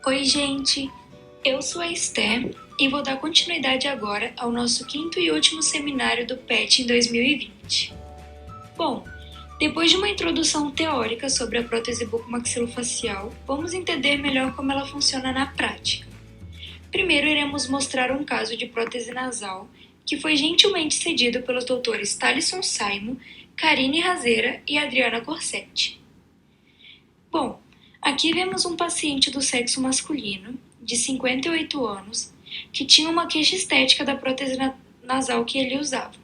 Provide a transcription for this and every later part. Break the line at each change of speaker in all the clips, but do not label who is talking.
Oi, gente! Eu sou a Esther e vou dar continuidade agora ao nosso quinto e último seminário do PET em 2020. Bom, depois de uma introdução teórica sobre a prótese bucomaxilofacial, vamos entender melhor como ela funciona na prática. Primeiro, iremos mostrar um caso de prótese nasal que foi gentilmente cedido pelos doutores Thalisson Saimo, Karine Razeira e Adriana Corsetti. Bom, aqui vemos um paciente do sexo masculino, de 58 anos, que tinha uma queixa estética da prótese nasal que ele usava.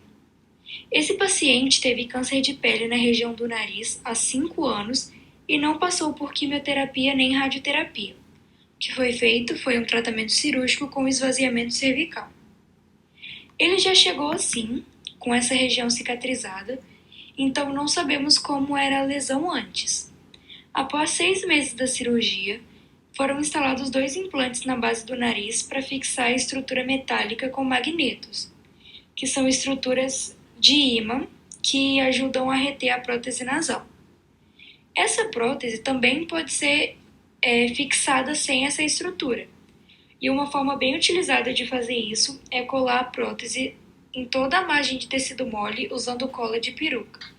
Esse paciente teve câncer de pele na região do nariz há 5 anos e não passou por quimioterapia nem radioterapia. O que foi feito foi um tratamento cirúrgico com esvaziamento cervical. Ele já chegou assim, com essa região cicatrizada, então não sabemos como era a lesão antes. Após 6 meses da cirurgia, foram instalados 2 implantes na base do nariz para fixar a estrutura metálica com magnetos, que são estruturas de ímã que ajudam a reter a prótese nasal. Essa prótese também pode ser fixada sem essa estrutura, e uma forma bem utilizada de fazer isso é colar a prótese em toda a margem de tecido mole usando cola de peruca.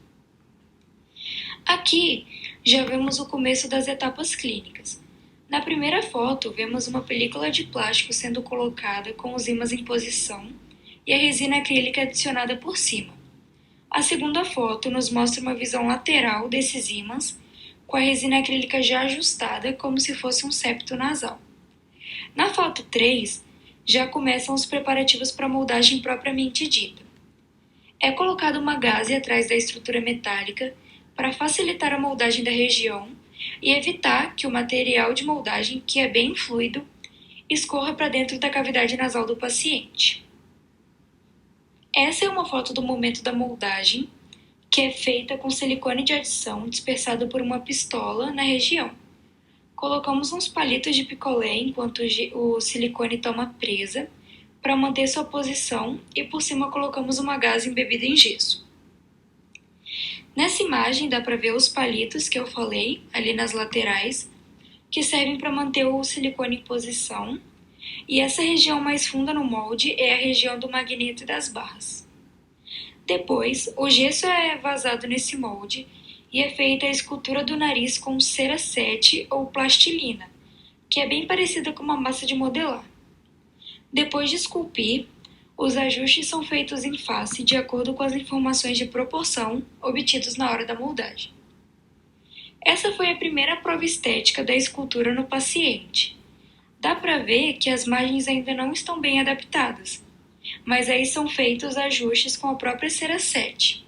Aqui já vemos o começo das etapas clínicas. Na primeira foto, vemos uma película de plástico sendo colocada com os ímãs em posição e a resina acrílica adicionada por cima. A segunda foto nos mostra uma visão lateral desses ímãs, com a resina acrílica já ajustada como se fosse um septo nasal. Na foto 3, já começam os preparativos para a moldagem propriamente dita. É colocada uma gaze atrás da estrutura metálica para facilitar a moldagem da região e evitar que o material de moldagem, que é bem fluido, escorra para dentro da cavidade nasal do paciente. Essa é uma foto do momento da moldagem, que é feita com silicone de adição dispersado por uma pistola na região. Colocamos uns palitos de picolé enquanto o silicone toma presa para manter sua posição e por cima colocamos uma gaze embebida em gesso. Nessa imagem dá para ver os palitos que eu falei, ali nas laterais, que servem para manter o silicone em posição, e essa região mais funda no molde é a região do magneto e das barras. Depois, o gesso é vazado nesse molde e é feita a escultura do nariz com cera 7 ou plastilina, que é bem parecida com uma massa de modelar. Depois de esculpir, os ajustes são feitos em face de acordo com as informações de proporção obtidos na hora da moldagem. Essa foi a primeira prova estética da escultura no paciente. Dá para ver que as margens ainda não estão bem adaptadas, mas aí são feitos ajustes com a própria cera 7.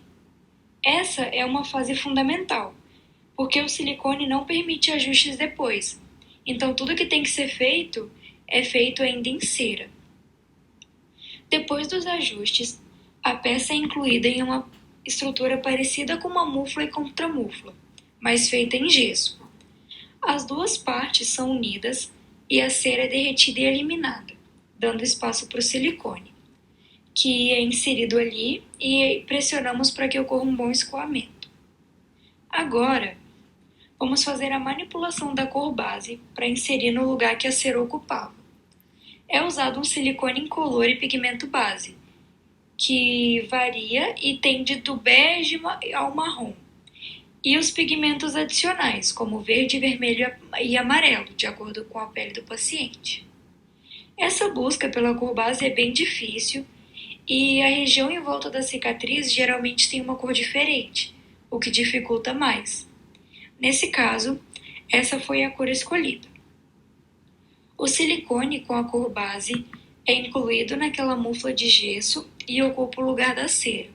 Essa é uma fase fundamental, porque o silicone não permite ajustes depois, então tudo que tem que ser feito é feito ainda em cera. Depois dos ajustes, a peça é incluída em uma estrutura parecida com uma mufla e contramufla, mas feita em gesso. As duas partes são unidas e a cera é derretida e eliminada, dando espaço para o silicone, que é inserido ali e pressionamos para que ocorra um bom escoamento. Agora, vamos fazer a manipulação da cor base para inserir no lugar que a cera ocupava. É usado um silicone incolor e pigmento base, que varia e tende do bege ao marrom, e os pigmentos adicionais, como verde, vermelho e amarelo, de acordo com a pele do paciente. Essa busca pela cor base é bem difícil e a região em volta da cicatriz geralmente tem uma cor diferente, o que dificulta mais. Nesse caso, essa foi a cor escolhida. O silicone com a cor base é incluído naquela mufla de gesso e ocupa o lugar da cera.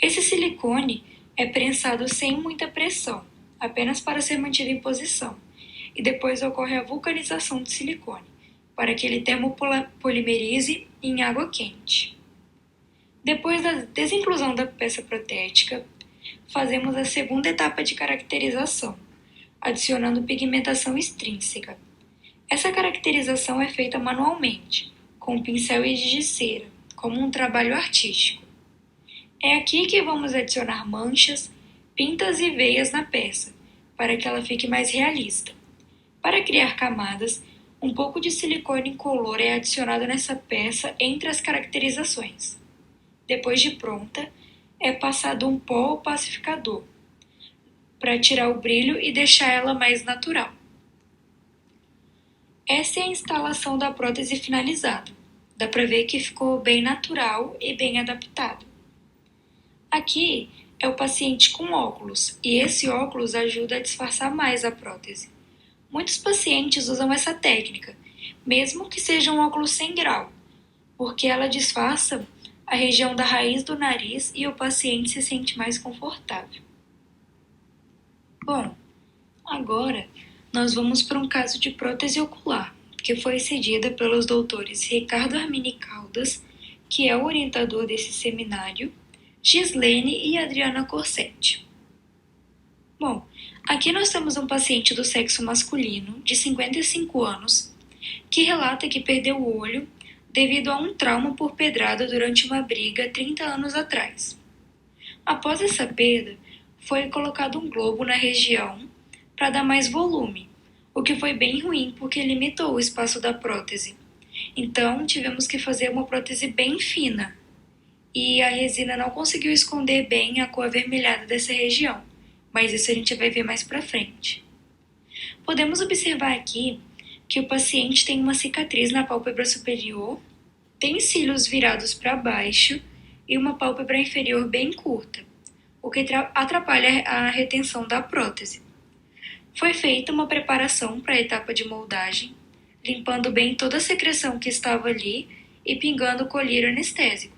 Esse silicone é prensado sem muita pressão, apenas para ser mantido em posição, e depois ocorre a vulcanização do silicone, para que ele termopolimerize em água quente. Depois da desinclusão da peça protética, fazemos a segunda etapa de caracterização, adicionando pigmentação extrínseca. Essa caracterização é feita manualmente, com pincel e giz de cera, como um trabalho artístico. É aqui que vamos adicionar manchas, pintas e veias na peça, para que ela fique mais realista. Para criar camadas, um pouco de silicone incolor é adicionado nessa peça entre as caracterizações. Depois de pronta, é passado um pó ou pacificador para tirar o brilho e deixar ela mais natural. Essa é a instalação da prótese finalizada. Dá para ver que ficou bem natural e bem adaptado. Aqui é o paciente com óculos, e esse óculos ajuda a disfarçar mais a prótese. Muitos pacientes usam essa técnica, mesmo que seja um óculos sem grau, porque ela disfarça a região da raiz do nariz e o paciente se sente mais confortável. Bom, agora nós vamos para um caso de prótese ocular, que foi cedida pelos doutores Ricardo Armini Caldas, que é o orientador desse seminário, Gislene e Adriana Corsetti. Bom, aqui nós temos um paciente do sexo masculino, de 55 anos, que relata que perdeu o olho devido a um trauma por pedrada durante uma briga 30 anos atrás. Após essa perda, foi colocado um globo na região para dar mais volume, o que foi bem ruim porque limitou o espaço da prótese. Então, tivemos que fazer uma prótese bem fina, e a resina não conseguiu esconder bem a cor avermelhada dessa região, mas isso a gente vai ver mais pra frente. Podemos observar aqui que o paciente tem uma cicatriz na pálpebra superior, tem cílios virados para baixo e uma pálpebra inferior bem curta, o que atrapalha a retenção da prótese. Foi feita uma preparação para a etapa de moldagem, limpando bem toda a secreção que estava ali e pingando o colírio anestésico,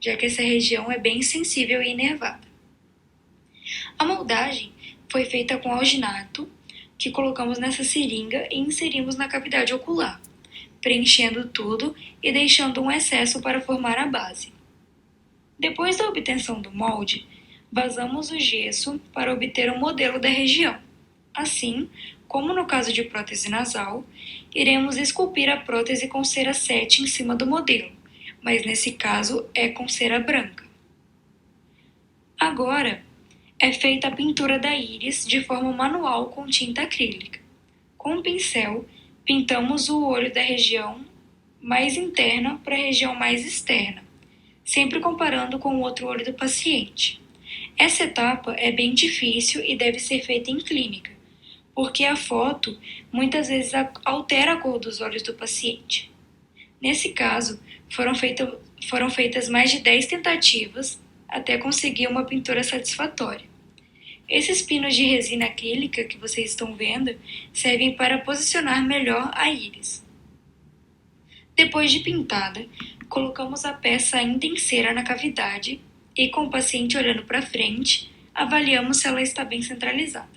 já que essa região é bem sensível e inervada. A moldagem foi feita com alginato, que colocamos nessa seringa e inserimos na cavidade ocular, preenchendo tudo e deixando um excesso para formar a base. Depois da obtenção do molde, vazamos o gesso para obter um modelo da região. Assim, como no caso de prótese nasal, iremos esculpir a prótese com cera 7 em cima do modelo, mas nesse caso é com cera branca. Agora, é feita a pintura da íris de forma manual com tinta acrílica. Com um pincel, pintamos o olho da região mais interna para a região mais externa, sempre comparando com o outro olho do paciente. Essa etapa é bem difícil e deve ser feita em clínica, porque a foto muitas vezes altera a cor dos olhos do paciente. Nesse caso, foram feitas mais de 10 tentativas até conseguir uma pintura satisfatória. Esses pinos de resina acrílica que vocês estão vendo servem para posicionar melhor a íris. Depois de pintada, colocamos a peça ainda em cera na cavidade e, com o paciente olhando para frente, avaliamos se ela está bem centralizada.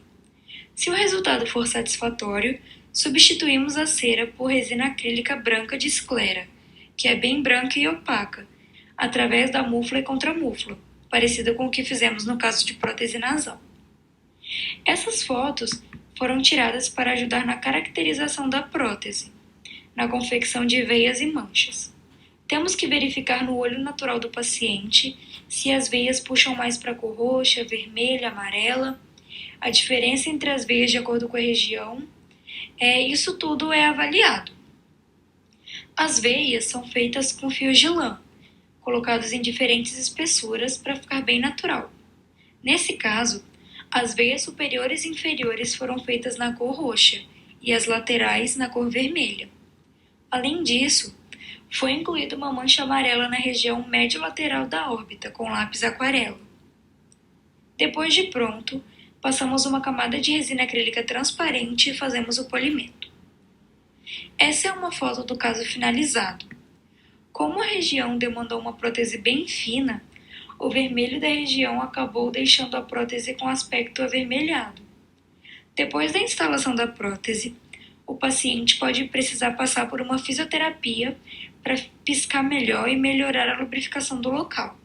Se o resultado for satisfatório, substituímos a cera por resina acrílica branca de esclera, que é bem branca e opaca, através da mufla e contramufla, parecido com o que fizemos no caso de prótese nasal. Essas fotos foram tiradas para ajudar na caracterização da prótese, na confecção de veias e manchas. Temos que verificar no olho natural do paciente se as veias puxam mais para a cor roxa, vermelha, amarela, a diferença entre as veias de acordo com a região. Isso tudo é avaliado. As veias são feitas com fios de lã, colocados em diferentes espessuras para ficar bem natural. Nesse caso, as veias superiores e inferiores foram feitas na cor roxa e as laterais na cor vermelha. Além disso, foi incluída uma mancha amarela na região médio-lateral da órbita com lápis aquarela. Depois de pronto, passamos uma camada de resina acrílica transparente e fazemos o polimento. Essa é uma foto do caso finalizado. Como a região demandou uma prótese bem fina, o vermelho da região acabou deixando a prótese com aspecto avermelhado. Depois da instalação da prótese, o paciente pode precisar passar por uma fisioterapia para piscar melhor e melhorar a lubrificação do local.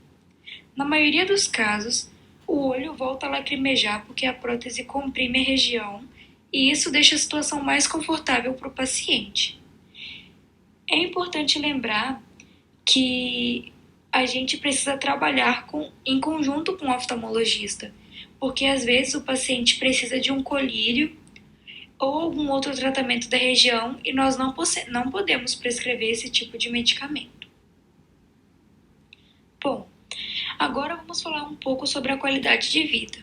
Na maioria dos casos, o olho volta a lacrimejar porque a prótese comprime a região e isso deixa a situação mais confortável para o paciente. É importante lembrar que a gente precisa trabalhar em conjunto com o oftalmologista, porque às vezes o paciente precisa de um colírio ou algum outro tratamento da região e nós não podemos prescrever esse tipo de medicamento. Bom, agora vamos falar um pouco sobre a qualidade de vida.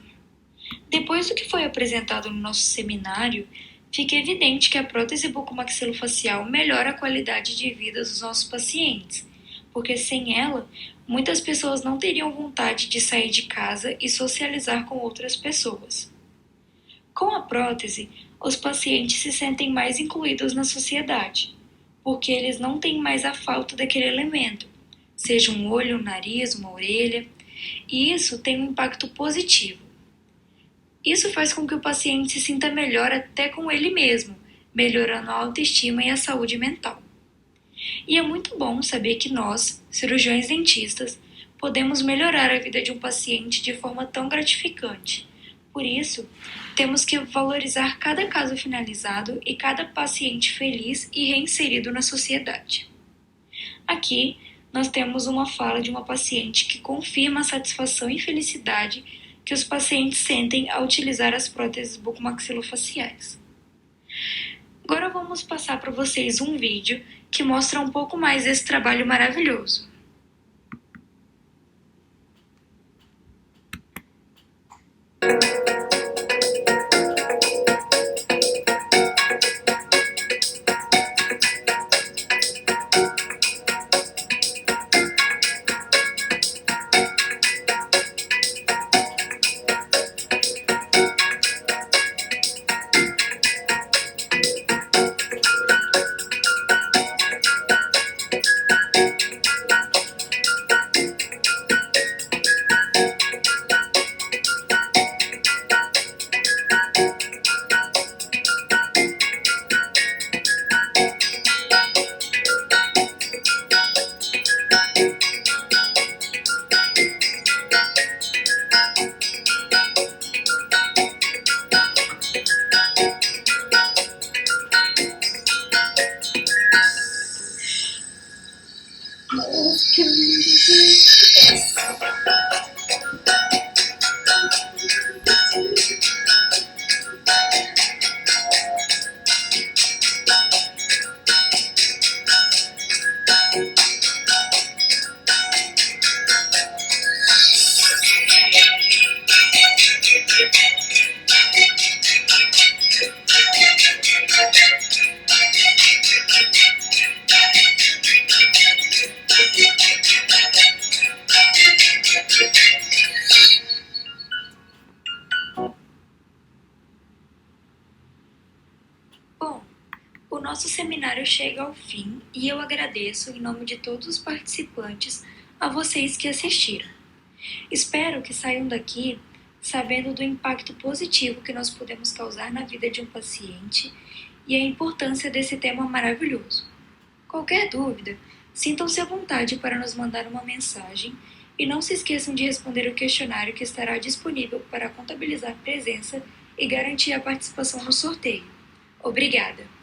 Depois do que foi apresentado no nosso seminário, fica evidente que a prótese bucomaxilofacial melhora a qualidade de vida dos nossos pacientes, porque sem ela, muitas pessoas não teriam vontade de sair de casa e socializar com outras pessoas. Com a prótese, os pacientes se sentem mais incluídos na sociedade, porque eles não têm mais a falta daquele elemento, seja um olho, um nariz, uma orelha, e isso tem um impacto positivo. Isso faz com que o paciente se sinta melhor até com ele mesmo, melhorando a autoestima e a saúde mental. E é muito bom saber que nós, cirurgiões dentistas, podemos melhorar a vida de um paciente de forma tão gratificante. Por isso, temos que valorizar cada caso finalizado e cada paciente feliz e reinserido na sociedade. Aqui, nós temos uma fala de uma paciente que confirma a satisfação e felicidade que os pacientes sentem ao utilizar as próteses bucomaxilofaciais. Agora vamos passar para vocês um vídeo que mostra um pouco mais desse trabalho maravilhoso. Bom, o nosso seminário chega ao fim e eu agradeço, em nome de todos os participantes, a vocês que assistiram. Espero que saiam daqui sabendo do impacto positivo que nós podemos causar na vida de um paciente e a importância desse tema maravilhoso. Qualquer dúvida, sintam-se à vontade para nos mandar uma mensagem e não se esqueçam de responder o questionário que estará disponível para contabilizar presença e garantir a participação no sorteio. Obrigada!